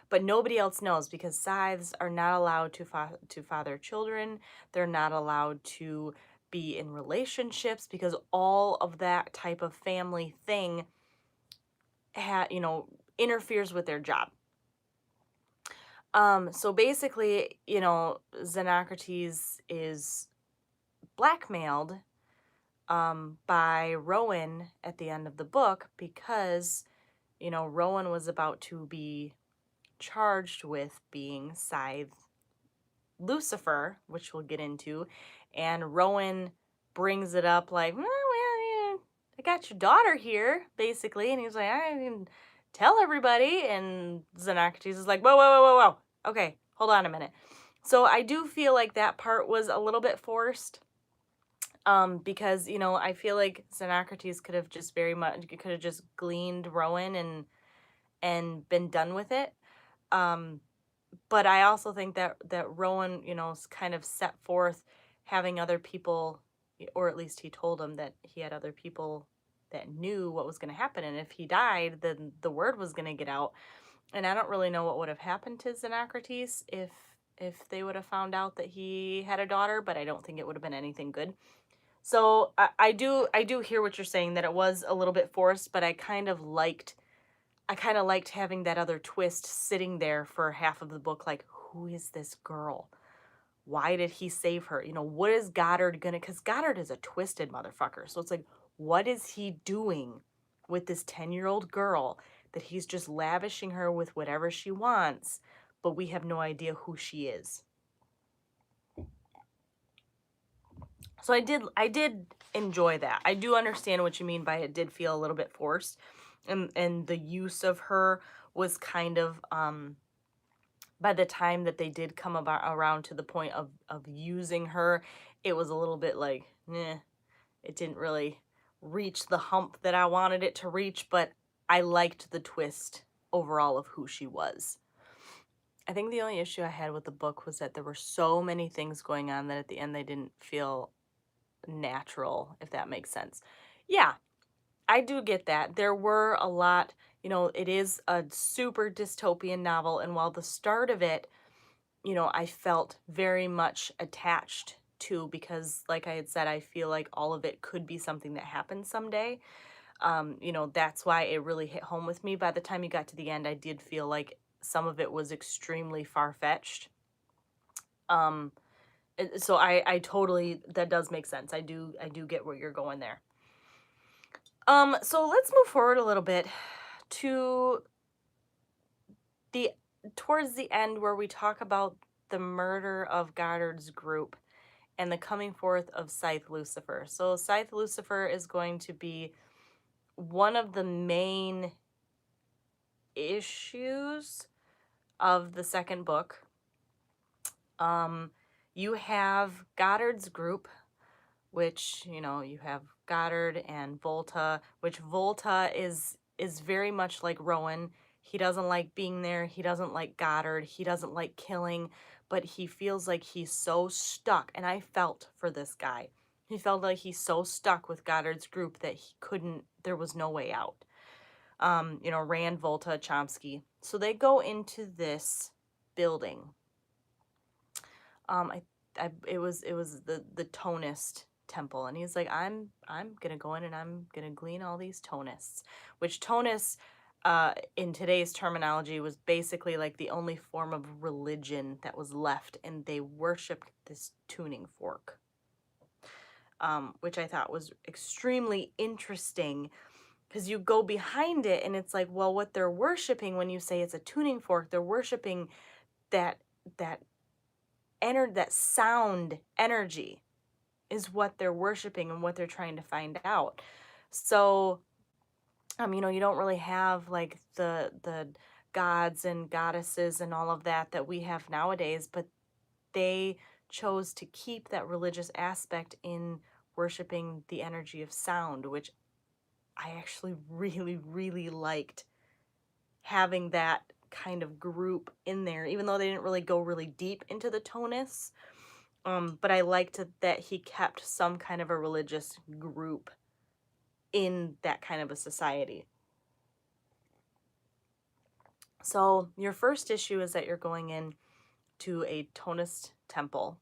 but nobody else knows, because scythes are not allowed to father children. They're not allowed to be in relationships, because all of that type of family thing interferes with their job. So basically, Xenocrates is blackmailed by Rowan at the end of the book, because Rowan was about to be charged with being Scythe Lucifer, which we'll get into, and Rowan brings it up like, well, I got your daughter here, basically, and he's like, I didn't tell everybody, and Xenocrates is like, whoa, okay, hold on a minute. So I do feel like that part was a little bit forced, because I feel like Xenocrates could have just gleaned Rowan and been done with it. But I also think that Rowan, kind of set forth having other people, or at least he told him that he had other people that knew what was going to happen, and if he died, then the word was going to get out. And I don't really know what would have happened to Xenocrates if they would have found out that he had a daughter, but I don't think it would have been anything good. So I do hear what you're saying, that it was a little bit forced, but I kind of liked having that other twist sitting there for half of the book, like, who is this girl? Why did he save her? You know, what is Goddard gonna, because Goddard is a twisted motherfucker. So it's like, what is he doing with this 10-year-old girl that he's just lavishing her with whatever she wants, but we have no idea who she is? So I did enjoy that. I do understand what you mean by it did feel a little bit forced. And the use of her was kind of by the time that they did come about around to the point of using her, it was a little bit like, eh, it didn't really reach the hump that I wanted it to reach, but I liked the twist overall of who she was. I think the only issue I had with the book was that there were so many things going on that at the end they didn't feel natural, if that makes sense. Yeah, I do get that. There were a lot, you know, it is a super dystopian novel, and while the start of it, you know, I felt very much attached to, because like I had said, I feel like all of it could be something that happens someday. You know, that's why it really hit home with me. By the time you got to the end, I did feel like some of it was extremely far-fetched. So I totally, that does make sense. I do get where you're going there. So let's move forward a little bit to the towards the end, where we talk about the murder of Goddard's group and the coming forth of Scythe Lucifer. So Scythe Lucifer is going to be one of the main issues of the second book. You have Goddard's group, which, you know, you have Goddard and Volta, which Volta is very much like Rowan. He doesn't like being there. He doesn't like Goddard. He doesn't like killing, but he feels like he's so stuck. And I felt for this guy. He felt like he's so stuck with Goddard's group that he couldn't, there was no way out. You know, Rand, Volta, Chomsky. So they go into this building. It was the Tonist temple, and he's like, I'm gonna go in and I'm gonna glean all these Tonists, which Tonists, in today's terminology, was basically like the only form of religion that was left, and they worshipped this tuning fork, which I thought was extremely interesting, because you go behind it and it's like, well, what they're worshiping when you say it's a tuning fork, they're worshiping that that that sound energy is what they're worshiping and what they're trying to find out. So, you know, you don't really have like the gods and goddesses and all of that that we have nowadays, but they chose to keep that religious aspect in worshiping the energy of sound, which I actually really, really liked having that kind of group in there, even though they didn't really go really deep into the Tonists. But I liked that he kept some kind of a religious group in that kind of a society. So your first issue is that you're going in to a Tonist temple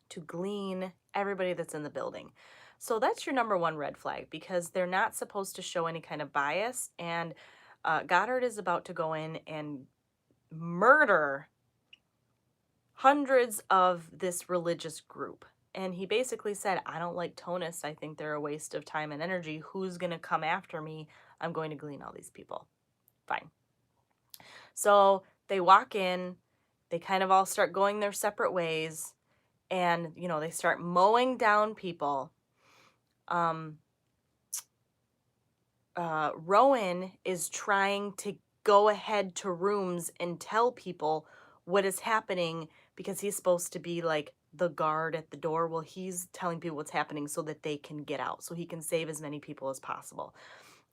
to glean everybody that's in the building. So that's your number one red flag, because they're not supposed to show any kind of bias, and Goddard is about to go in and murder hundreds of this religious group. And he basically said, I don't like Tonists. I think they're a waste of time and energy. Who's going to come after me? I'm going to glean all these people. Fine. So they walk in, they kind of all start going their separate ways, and, you know, they start mowing down people. Rowan is trying to go ahead to rooms and tell people what is happening, because he's supposed to be like the guard at the door. Well, he's telling people what's happening so that they can get out, so he can save as many people as possible.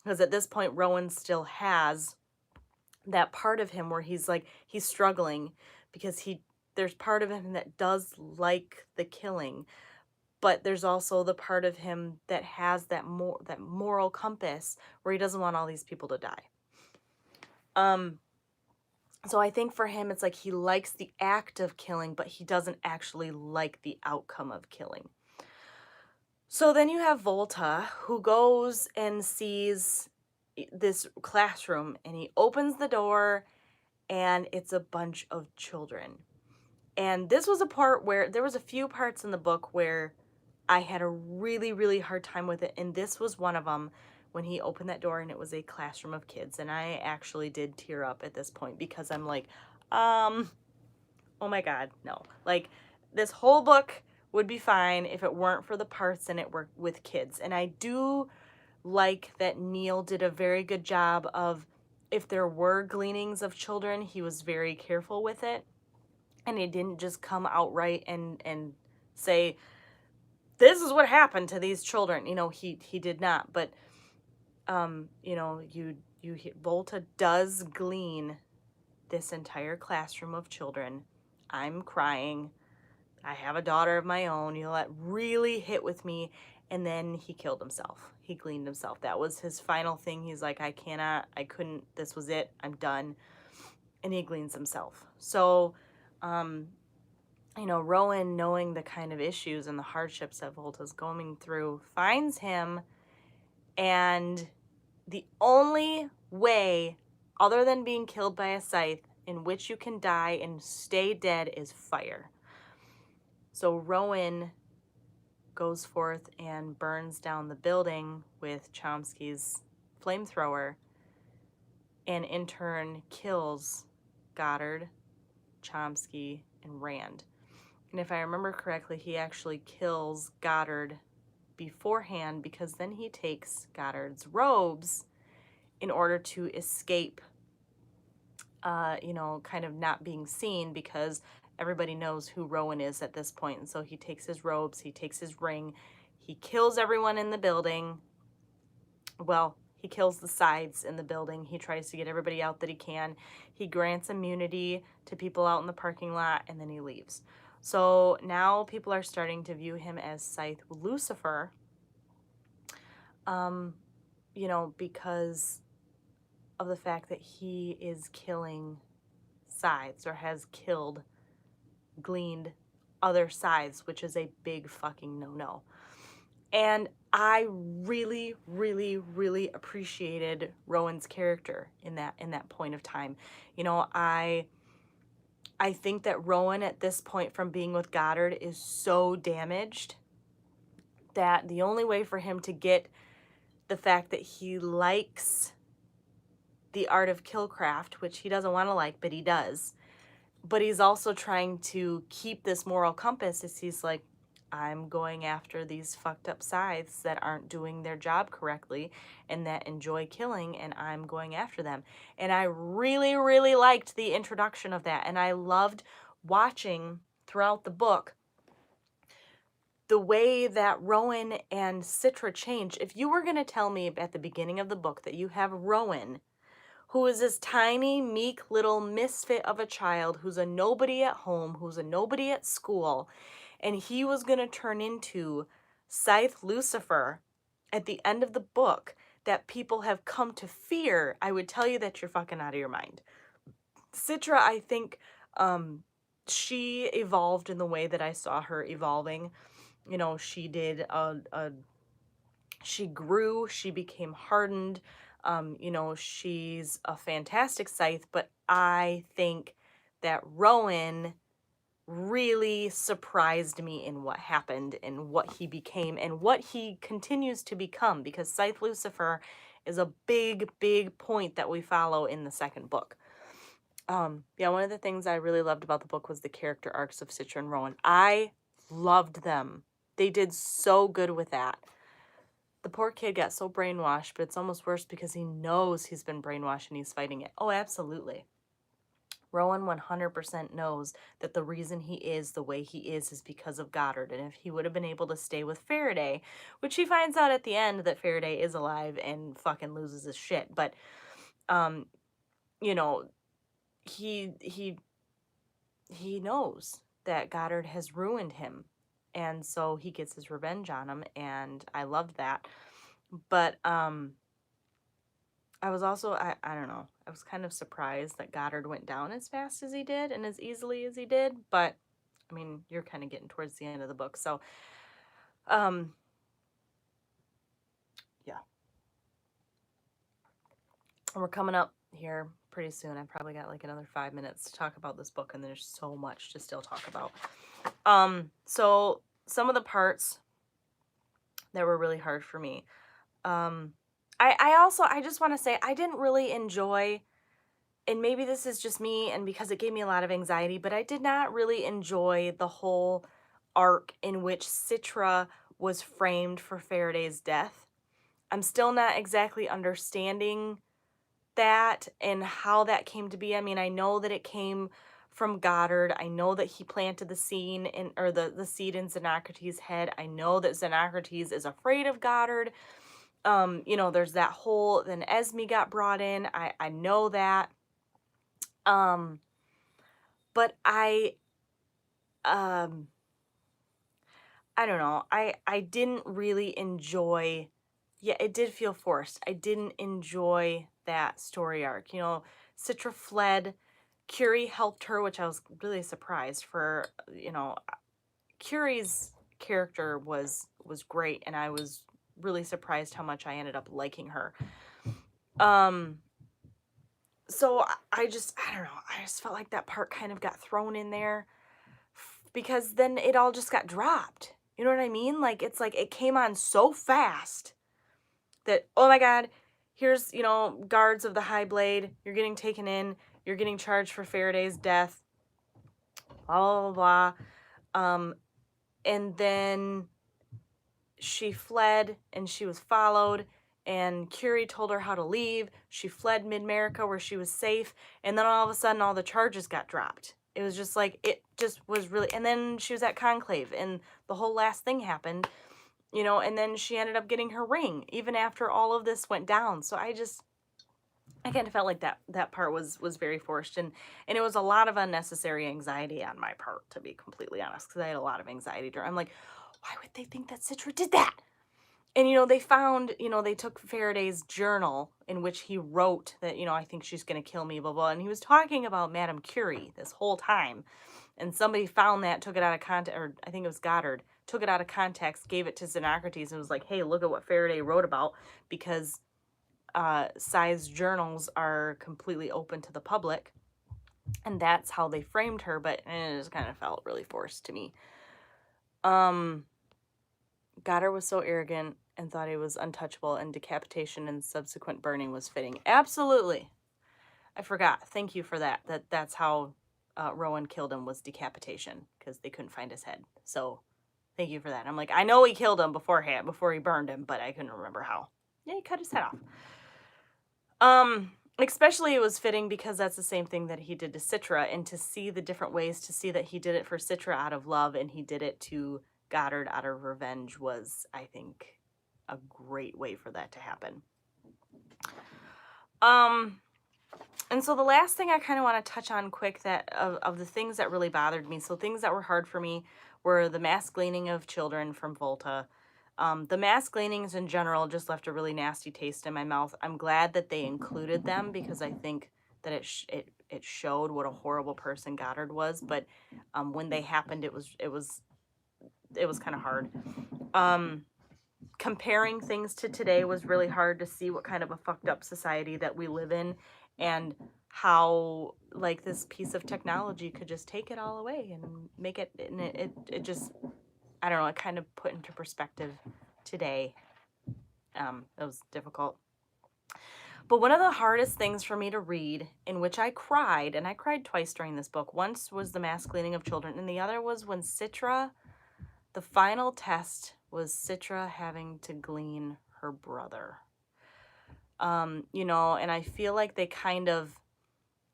Because at this point, Rowan still has that part of him where he's like, he's struggling, because there's part of him that does like the killing, but there's also the part of him that has that moral compass where he doesn't want all these people to die. So I think for him, it's like he likes the act of killing, but he doesn't actually like the outcome of killing. So then you have Volta, who goes and sees this classroom, and he opens the door, and it's a bunch of children. And this was a part where there was a few parts in the book where I had a really, really hard time with it. And this was one of them, when he opened that door and it was a classroom of kids. And I actually did tear up at this point because I'm like, oh my God, no. Like, this whole book would be fine if it weren't for the parts in it were with kids. And I do like that Neil did a very good job of, if there were gleanings of children, he was very careful with it. And he didn't just come outright and say, this is what happened to these children. You know, he did not. But, you know, Volta does glean this entire classroom of children. I'm crying. I have a daughter of my own. You know, that really hit with me. And then he killed himself. He gleaned himself. That was his final thing. He's like, I couldn't, this was it. I'm done. And he gleans himself. So, you know, Rowan, knowing the kind of issues and the hardships that Volta's going through, finds him. And the only way, other than being killed by a scythe, in which you can die and stay dead is fire. So Rowan goes forth and burns down the building with Chomsky's flamethrower, and in turn kills Goddard, Chomsky, and Rand. And if I remember correctly, he actually kills Goddard beforehand because then he takes Goddard's robes in order to escape, you know, kind of not being seen, because everybody knows who Rowan is at this point. And so he takes his robes, he takes his ring, he kills everyone in the building. Well, he kills the Scythes in the building. He tries to get everybody out that he can. He grants immunity to people out in the parking lot, and then he leaves. So now people are starting to view him as Scythe Lucifer, you know, because of the fact that he is killing Scythes, or has gleaned other Scythes, which is a big fucking no-no. And I really, really, really appreciated Rowan's character in that point of time. You know, I think that Rowan at this point, from being with Goddard, is so damaged that the only way for him to get the fact that he likes the art of killcraft, which he doesn't want to like, but he does, but he's also trying to keep this moral compass, is he's like, I'm going after these fucked up Scythes that aren't doing their job correctly and that enjoy killing, and I'm going after them. And I really, really liked the introduction of that. And I loved watching throughout the book the way that Rowan and Citra change. If you were going to tell me at the beginning of the book that you have Rowan, who is this tiny, meek little misfit of a child, who's a nobody at home, who's a nobody at school, and he was going to turn into Scythe Lucifer at the end of the book, that people have come to fear, I would tell you that you're fucking out of your mind. Citra, I think, she evolved in the way that I saw her evolving. You know, she did she grew, she became hardened. You know, she's a fantastic Scythe, but I think that Rowan really surprised me in what happened and what he became and what he continues to become, because Scythe Lucifer is a big, big point that we follow in the second book. Yeah, one of the things I really loved about the book was the character arcs of Citra and Rowan. I loved them. They did so good with that. The poor kid got so brainwashed, but it's almost worse because he knows he's been brainwashed and he's fighting it. Oh, absolutely. Rowan 100% knows that the reason he is the way he is because of Goddard. And if he would have been able to stay with Faraday, which he finds out at the end that Faraday is alive and fucking loses his shit. But, you know, he knows that Goddard has ruined him. And so he gets his revenge on him. And I loved that. But, I was also, I don't know, I was kind of surprised that Goddard went down as fast as he did and as easily as he did, but, I mean, you're kind of getting towards the end of the book, so, yeah. And we're coming up here pretty soon. I've probably got like another 5 minutes to talk about this book, and there's so much to still talk about. So some of the parts that were really hard for me. I just want to say I didn't really enjoy, and maybe this is just me and because it gave me a lot of anxiety, but I did not really enjoy the whole arc in which Citra was framed for Faraday's death. I'm still not exactly understanding that and how that came to be. I mean, I know that it came from Goddard. I know that he planted the seed the seed in Xenocrates' head. I know that Xenocrates is afraid of Goddard. There's that whole, then Esme got brought in. I know that. But I don't know. I didn't really enjoy, yeah, it did feel forced. I didn't enjoy that story arc. Citra fled. Curie helped her, which I was really surprised for. Curie's character was great, and I was really surprised how much I ended up liking her. So I don't know. I just felt like that part kind of got thrown in there because then it all just got dropped. You know what I mean? Like, it's like it came on so fast that, oh my God, here's, guards of the High Blade. You're getting taken in. You're getting charged for Faraday's death. Blah, blah, blah, blah. And then she fled and she was followed, and Curie told her how to leave. She fled Mid-America where she was safe, and then all of a sudden all the charges got dropped. It was just like, it just was really, and then she was at Conclave and the whole last thing happened, and then she ended up getting her ring even after all of this went down. So I kind of felt like that part was very forced, and it was a lot of unnecessary anxiety on my part, to be completely honest, because I had a lot of anxiety during. I'm like, why would they think that Citra did that? And, they found, they took Faraday's journal in which he wrote that, I think she's going to kill me, blah, blah. And he was talking about Madame Curie this whole time. And somebody found that, took it out of context, or I think it was Goddard, took it out of context, gave it to Xenocrates, and was like, hey, look at what Faraday wrote about, because Scythe's journals are completely open to the public. And that's how they framed her, but it just kind of felt really forced to me. Goddard was so arrogant and thought he was untouchable, and decapitation and subsequent burning was fitting. Absolutely. I forgot. Thank you for that. That's how Rowan killed him, was decapitation, because they couldn't find his head. So thank you for that. I'm like, I know he killed him before he burned him, but I couldn't remember how. Yeah, he cut his head off. Especially it was fitting because that's the same thing that he did to Citra, and to see the different ways, to see that he did it for Citra out of love and he did it to Goddard out of revenge was, I think, a great way for that to happen. And so the last thing I kind of want to touch on quick, that of the things that really bothered me, so things that were hard for me were the mass gleaning of children from Volta. The mass gleanings in general just left a really nasty taste in my mouth. I'm glad that they included them, because I think that it showed what a horrible person Goddard was. But when they happened, it was kind of hard. Comparing things to today was really hard, to see what kind of a fucked up society that we live in, and how, like, this piece of technology could just take it all away and make it, and it just, I don't know, it kind of put into perspective today. It was difficult. But one of the hardest things for me to read, in which I cried, and I cried twice during this book. Once was the mass gleaning of children, and the other was when Citra, the final test was Citra having to glean her brother. And I feel like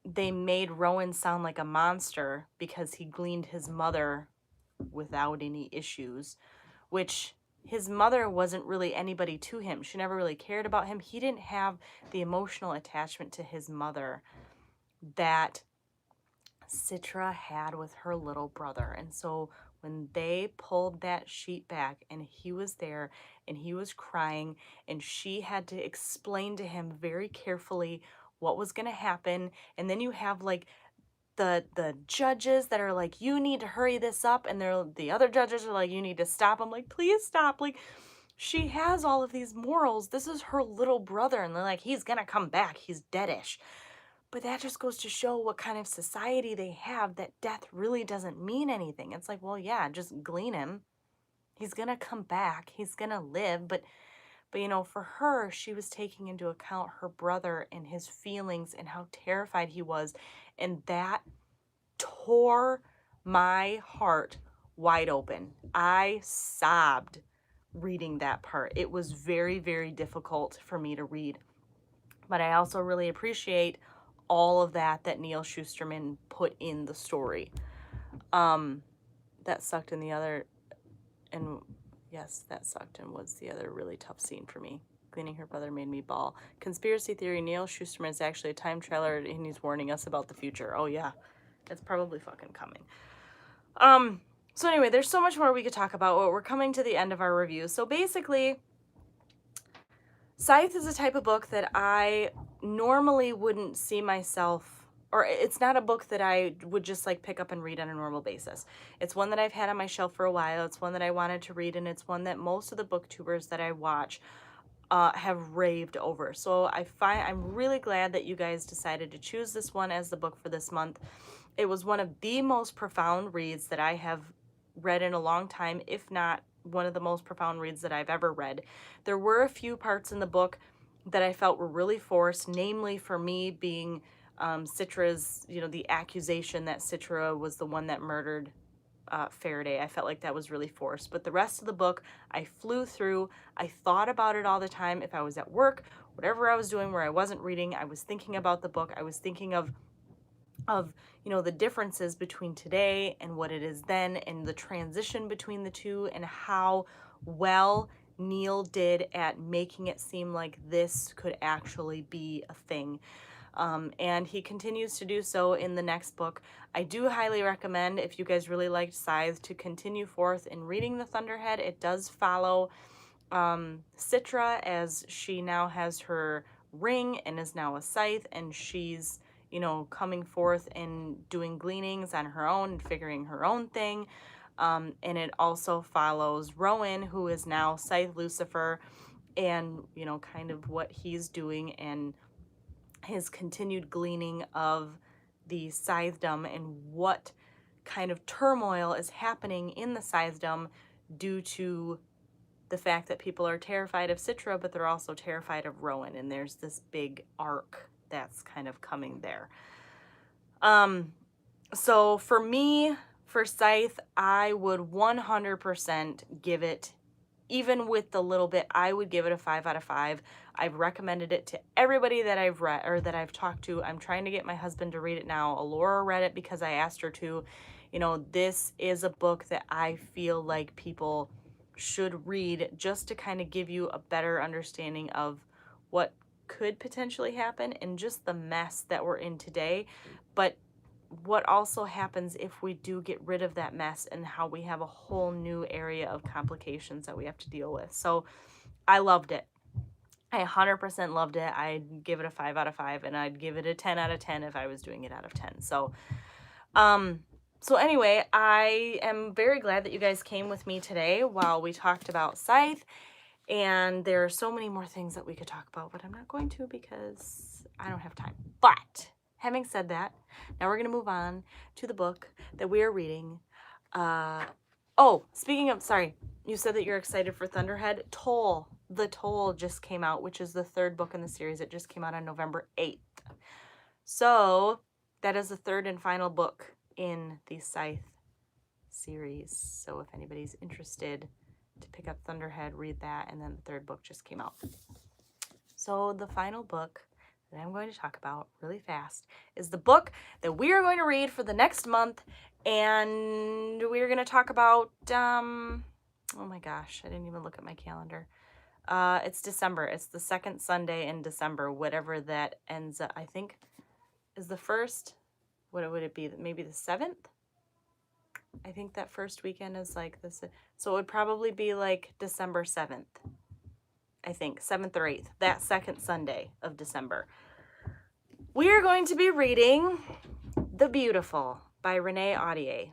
they made Rowan sound like a monster because he gleaned his mother without any issues, which his mother wasn't really anybody to him. She never really cared about him. He didn't have the emotional attachment to his mother that Citra had with her little brother. And so when they pulled that sheet back and he was there and he was crying and she had to explain to him very carefully what was going to happen, and then you have like the judges that are like, you need to hurry this up, and the other judges are like, you need to stop. I'm like, please stop. Like, she has all of these morals. This is her little brother, and they're like, he's gonna come back, he's deadish. But that just goes to show what kind of society they have, that death really doesn't mean anything. It's like, well, yeah, just glean him. He's going to come back. He's going to live. But you know, for her, she was taking into account her brother and his feelings and how terrified he was. And that tore my heart wide open. I sobbed reading that part. It was very, very difficult for me to read. But I also really appreciate all of that Neil Shusterman put in the story. That sucked in the other, and yes, that sucked and was the other really tough scene for me. Cleaning her brother made me bawl. Conspiracy theory, Neil Shusterman is actually a time traveler and he's warning us about the future. Oh yeah, it's probably fucking coming. So anyway, there's so much more we could talk about. We're coming to the end of our review. So basically, Scythe is a type of book that I normally wouldn't see myself, or it's not a book that I would just like pick up and read on a normal basis. It's one that I've had on my shelf for a while. It's one that I wanted to read, and it's one that most of the booktubers that I watch have raved over. So I'm really glad that you guys decided to choose this one as the book for this month. It was one of the most profound reads that I have read in a long time, if not one of the most profound reads that I've ever read. There were a few parts in the book that I felt were really forced, namely for me being Citra's, you know, the accusation that Citra was the one that murdered Faraday. I felt like that was really forced. But the rest of the book, I flew through. I thought about it all the time. If I was at work, whatever I was doing where I wasn't reading, I was thinking about the book. I was thinking of you know, the differences between today and what it is then, and the transition between the two, and how well Neil did at making it seem like this could actually be a thing. And he continues to do so in the next book. I do highly recommend, if you guys really liked Scythe, to continue forth in reading the Thunderhead. It does follow Citra, as she now has her ring and is now a Scythe, and she's, you know, coming forth and doing gleanings on her own and figuring her own thing. And it also follows Rowan, who is now Scythe Lucifer, and, you know, kind of what he's doing and his continued gleaning of the Scythedom and what kind of turmoil is happening in the Scythedom due to the fact that people are terrified of Citra, but they're also terrified of Rowan, and there's this big arc that's kind of coming there. So for me, for Scythe, I would 100% give it, even with the little bit, I would give it a 5 out of 5. I've recommended it to everybody that I've read or that I've talked to. I'm trying to get my husband to read it now. Alora read it because I asked her to. You know, this is a book that I feel like people should read just to kind of give you a better understanding of what could potentially happen and just the mess that we're in today, but what also happens if we do get rid of that mess and how we have a whole new area of complications that we have to deal with. So I loved it. I 100% loved it. I'd give it a 5 out of 5, and I'd give it a 10 out of 10 if I was doing it out of 10. So anyway, I am very glad that you guys came with me today while we talked about Scythe. And there are so many more things that we could talk about, but I'm not going to because I don't have time. But having said that, now we're going to move on to the book that we are reading. Oh, speaking of, sorry, you said that you're excited for Thunderhead. Toll, The Toll just came out, which is the third book in the series. It just came out on November 8th. So that is the third and final book in the Scythe series. So if anybody's interested to pick up Thunderhead, read that, and then the third book just came out. So the final book that I'm going to talk about really fast is the book that we are going to read for the next month, and we're going to talk about, oh my gosh, I didn't even look at my calendar. It's December. It's the second Sunday in December, whatever that ends up, I think, is the first, what would it be, maybe the 7th? I think that first weekend is like this. So it would probably be like December 7th. I think 7th or 8th, that second Sunday of December. We are going to be reading The Beautiful by Renee Audier.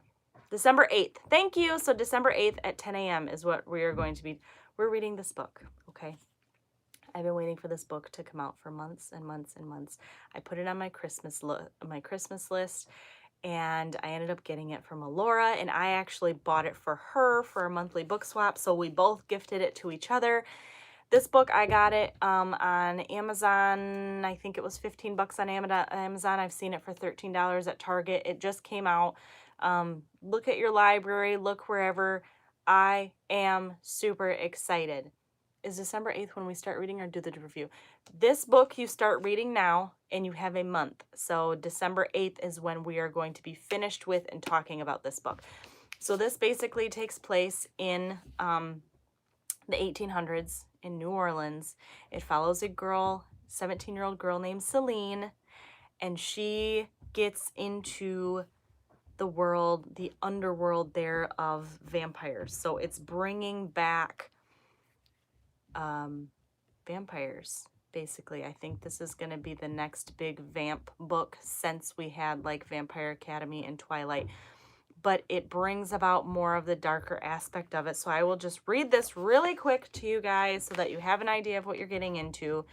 December 8th. Thank you. So December 8th at 10 a.m. is what we are going to be. We're reading this book. Okay. I've been waiting for this book to come out for months and months and months. I put it on my Christmas list, and I ended up getting it from Alora, and I actually bought it for her for a monthly book swap, so we both gifted it to each other. This book, I got it on Amazon. I think it was 15 bucks on Amazon. I've seen it for $13 at Target. It just came out. Look at your library, look wherever. I am super excited. Is December 8th when we start reading, or do the review? This book you start reading now, and you have a month. So December 8th is when we are going to be finished with and talking about this book. So this basically takes place in the 1800s in New Orleans. It follows a girl, 17-year-old girl named Celine, and she gets into the world, the underworld there of vampires. So it's bringing back vampires, basically. I think this is going to be the next big vamp book since we had like Vampire Academy and Twilight. But it brings about more of the darker aspect of it. So I will just read this really quick to you guys so that you have an idea of what you're getting into.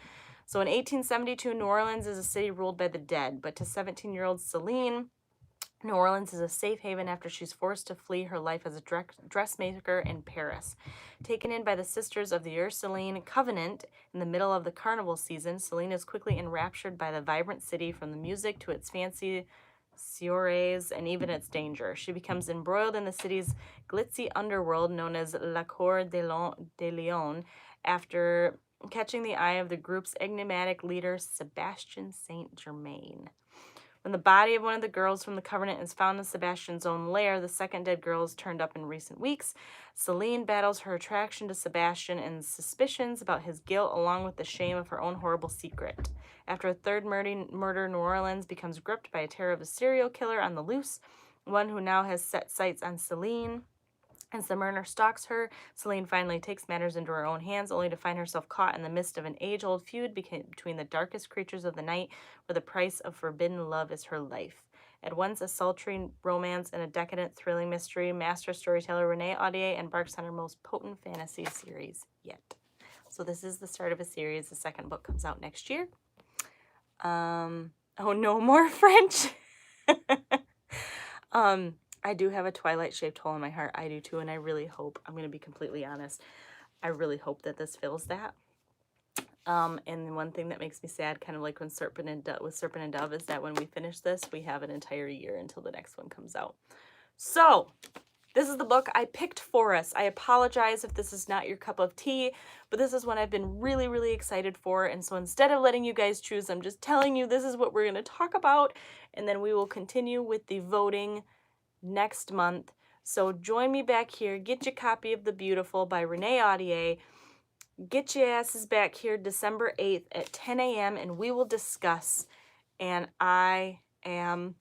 So in 1872, New Orleans is a city ruled by the dead, but to 17-year-old Celine, New Orleans is a safe haven after she's forced to flee her life as a dressmaker in Paris. Taken in by the Sisters of the Ursuline Covenant in the middle of the carnival season, Celine is quickly enraptured by the vibrant city, from the music to its fancy soirees and even its danger. She becomes embroiled in the city's glitzy underworld known as La Cour des Lions after catching the eye of the group's enigmatic leader, Sebastian Saint Germain. When the body of one of the girls from the Covenant is found in Sebastian's own lair, the second dead girl has turned up in recent weeks. Celine battles her attraction to Sebastian and suspicions about his guilt, along with the shame of her own horrible secret. After a third murder, New Orleans becomes gripped by a terror of a serial killer on the loose, one who now has set sights on Celine. As the murderer stalks her, Celine finally takes matters into her own hands, only to find herself caught in the midst of an age-old feud between the darkest creatures of the night, where the price of forbidden love is her life. At once a sultry romance and a decadent, thrilling mystery, master storyteller Renee Audier embarks on her most potent fantasy series yet. So this is the start of a series. The second book comes out next year. Oh, no more French. I do have a Twilight-shaped hole in my heart. I do too, and I really hope, I'm going to be completely honest, I really hope that this fills that. And one thing that makes me sad, kind of like when Serpent and Dove, is that when we finish this, we have an entire year until the next one comes out. So, this is the book I picked for us. I apologize if this is not your cup of tea, but this is one I've been really, really excited for. And so instead of letting you guys choose, I'm just telling you this is what we're going to talk about, and then we will continue with the voting next month. So join me back here. Get your copy of The Beautiful by Renee Audier. Get your asses back here December 8th at 10 a.m. and we will discuss. And I am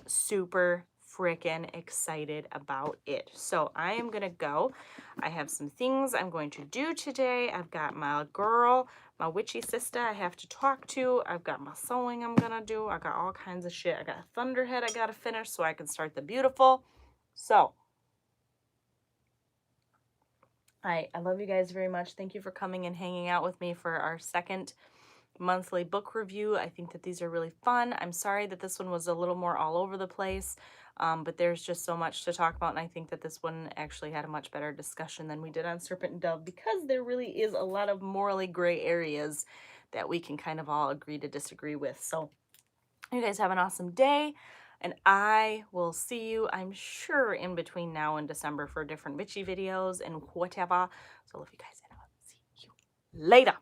super freaking excited about it. So I am going to go. I have some things I'm going to do today. I've got my girl, my witchy sister I have to talk to. I've got my sewing I'm going to do. I got all kinds of shit. I got a Thunderhead I got to finish so I can start The Beautiful. So I love you guys very much. Thank you for coming and hanging out with me for our second monthly book review. I think that these are really fun. I'm sorry that this one was a little more all over the place, but there's just so much to talk about, and I think that this one actually had a much better discussion than we did on Serpent and Dove, because there really is a lot of morally gray areas that we can kind of all agree to disagree with. So you guys have an awesome day, and I will see you, I'm sure, in between now and December for different witchy videos and whatever. So love you guys, and I'll see you later.